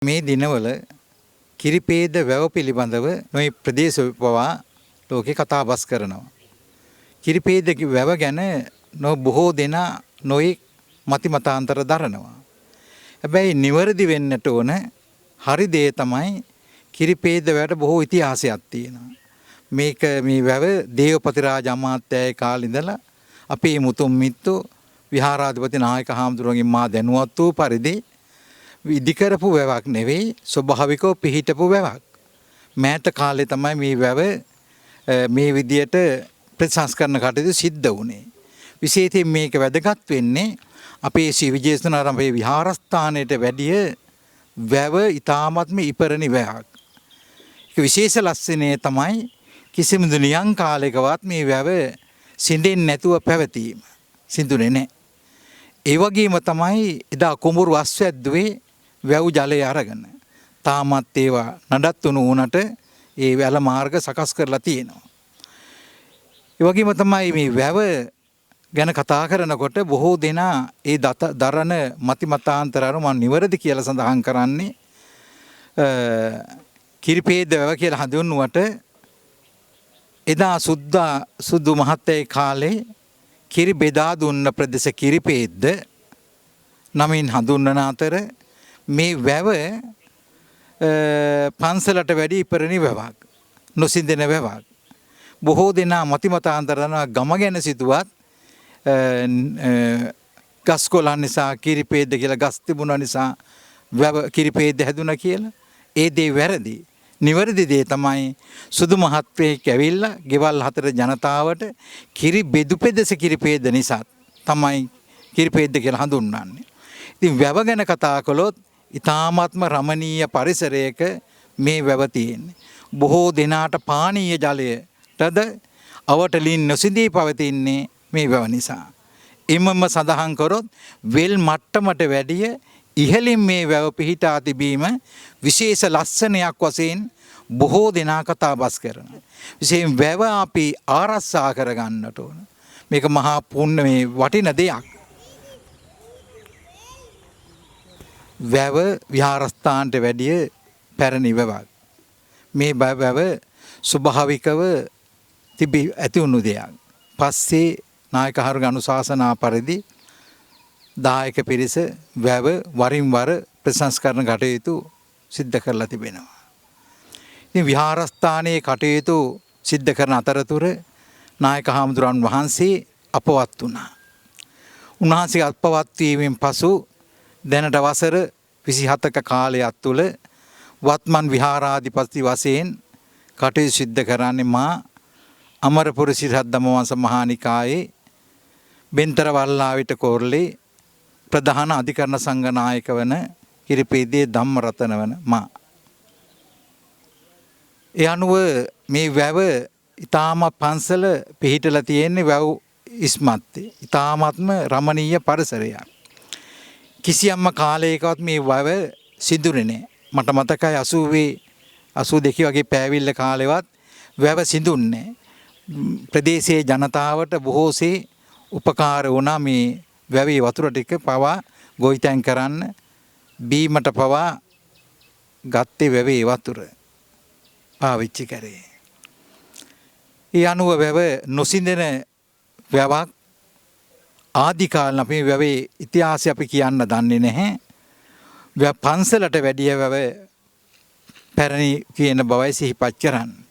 මේ දිනවල කිරිපේද වැව පිළිබඳව මේ ප්‍රදේශ පවා ලෝකේ කතා බස් කරනවා. කිරිපේද වැව ගැන බොහෝ දෙනා නොයෙක් මතිමතාන්තර දරනවා. හැබැයි නිවැරදි වෙන්නට ඕන හරි දේ තමයි කිරිපේද වැවට බොහෝ ඉතිහාසයක් තියෙනවා. මේක මේ වැව දේවපති රාජ අමාත්‍යයේ කාලේ ඉඳලා අපේ මුතුන් මිත්තෝ විහාරාධිපති නායක හාමුදුරුවන්ගෙන් මා දැනුවත් වූ පරිදි ඉදි කරපු වැවක් නෙවෙයි ස්වභාවිකව පිහිටපු වැවක්. මෑත කාලේ තමයි මේ වැව මේ විදියට ප්‍රතිසංස්කරණ කටයුතු සිද්ධ වුණේ. විශේෂයෙන් මේක වැදගත් වෙන්නේ අපේ ශ්‍රී විජේසුනාරාමයේ විහාරස්ථානයට වැඩිය වැව ඊ타ත්ම ඉපරණි වැවක්. ඒක විශේෂ ලක්ෂණය තමයි කිසිම නියං කාලයකවත් මේ වැව සිඳෙන්නේ නැතුව පැවතීම. සිඳුනේ නැහැ. ඒ වගේම තමයි එදා කුඹුරු අස්වැද්දුවේ වැව් ජලය අරගෙන තාමත් ඒවා නඩත්තුණු වුණට ඒ වැල මාර්ග සකස් කරලා තියෙනවා. ඒ වගේම තමයි මේ වැව ගැන කතා කරනකොට බොහෝ දෙනා ඒ දරන මතිමතාන්තර අනුව මම නිවැරදි කියලා සඳහන් කරන්නේ කිරිපේද වැව කියලා හඳුන්වුවට එදා සුදු මහත්තයේ කාලේ කිරි බෙදා දුන්න ප්‍රදේශ කිරිපේද්ද නමින් හඳුන්වන අතර මේ වැව පන්සලට වැඩි ඉපරණි වැවක්. නොසිඳෙන වැවක්. බොහෝ දෙනා මතිමතාන්තරන ගම ගැන සිතුවත් ගස් කොළන් නිසා කිරිපේද්ද කියලා ගස් තිබුණ නිසා වැව කිරිපේද්ද හැදුනා කියලා. ඒ දේ වැරදි. නිවැරදි දේ තමයි සුදු මහත්මයෙක් ඇවිල්ලා ගෙවල් හතර ජනතාවට කිරි බෙදු පෙදෙස කිරිපේද නිසා තමයි කිරිපේද්ද කියලා හඳුන්වන්නේ. ඉතින් වැව ගැන කතා කළොත් ඊ타ත්ම රමණීය පරිසරයක මේ වැව තියෙන්නේ. බොහෝ දෙනාට පානීය ජලයටද අවටලින් නොසිඳී පවතින්නේ මේ වැව නිසා. එමම සඳහන් කරොත් වෙල් මට්ටමට වැඩිය ඉහළින් මේ වැව පිහිටා තිබීම විශේෂ ලස්සනයක් වශයෙන් බොහෝ දෙනා කතා බස් කරනවා. විශේෂයෙන් වැව අපි ආරක්ෂා කරගන්නට ඕන. මේක මහා පුණ්‍ය මේ වටින දෙයක්. වැව විහාරස්ථානට වැඩිය පැරණි වැවක්. මේ වැව ස්වභාවිකව තිබී ඇති වුණු දෙයක්. පස්සේ නායක හරුග අනුශාසනා පරිදි දායක පිරිස වැව වරින් වර ප්‍රතිසංස්කරණ කටයුතු සිද්ධ කරලා තිබෙනවා. ඉතින් විහාරස්ථානයේ කටයුතු සිද්ධ කරන අතරතුර නායක හාමුදුරන් වහන්සේ අපවත් වුණා. උන්වහන්සේ අපවත් වීමෙන් පසු දැනට වසර 27ක කාලයක් තුළ වත්මන් විහාරාධිපති වශයෙන් කටයුතු සිද්ධ කරන්නේ මා අමරපුර සිරිහත් ධම්මවංශ මහානිකායේ බෙන්තර වල්ලාවිට කෝරළේ ප්‍රධාන අධිකරණ සංඝ නායක වන කිරිපේදේ ධම්මරතන වන මා. ඒ අනුව මේ වැව ඊ타ම පන්සල පිහිටලා තියෙන්නේ වැව් ඉස්මත්තේ. ඊ타මත්ම රමණීය පරිසරයක්. කිසියම්ම කාලයකවත් මේ වැව සිදුනේ නැහැ. මට මතකයි 82 වගේ පෑවිල්ල කාලෙවත් වැව සිදුන්නේ නැහැ. ප්‍රදේශයේ ජනතාවට බොහෝසේ උපකාර වුණා මේ වැවේ වතුර ටික පවා ගොවිතැන් කරන්න බීමට පවා ගත්තේ වැවේ වතුර පාවිච්චි කරේ. ඒ අනුව වැව නොසිඳෙන වැවක් ආදි කාලේ අපි වැවේ ඉතිහාසය අපි කියන්න දන්නේ නැහැ. පන්සලට වැඩිය වැව පැරණි කියන බවයි සිහිපත් කරන්නේ.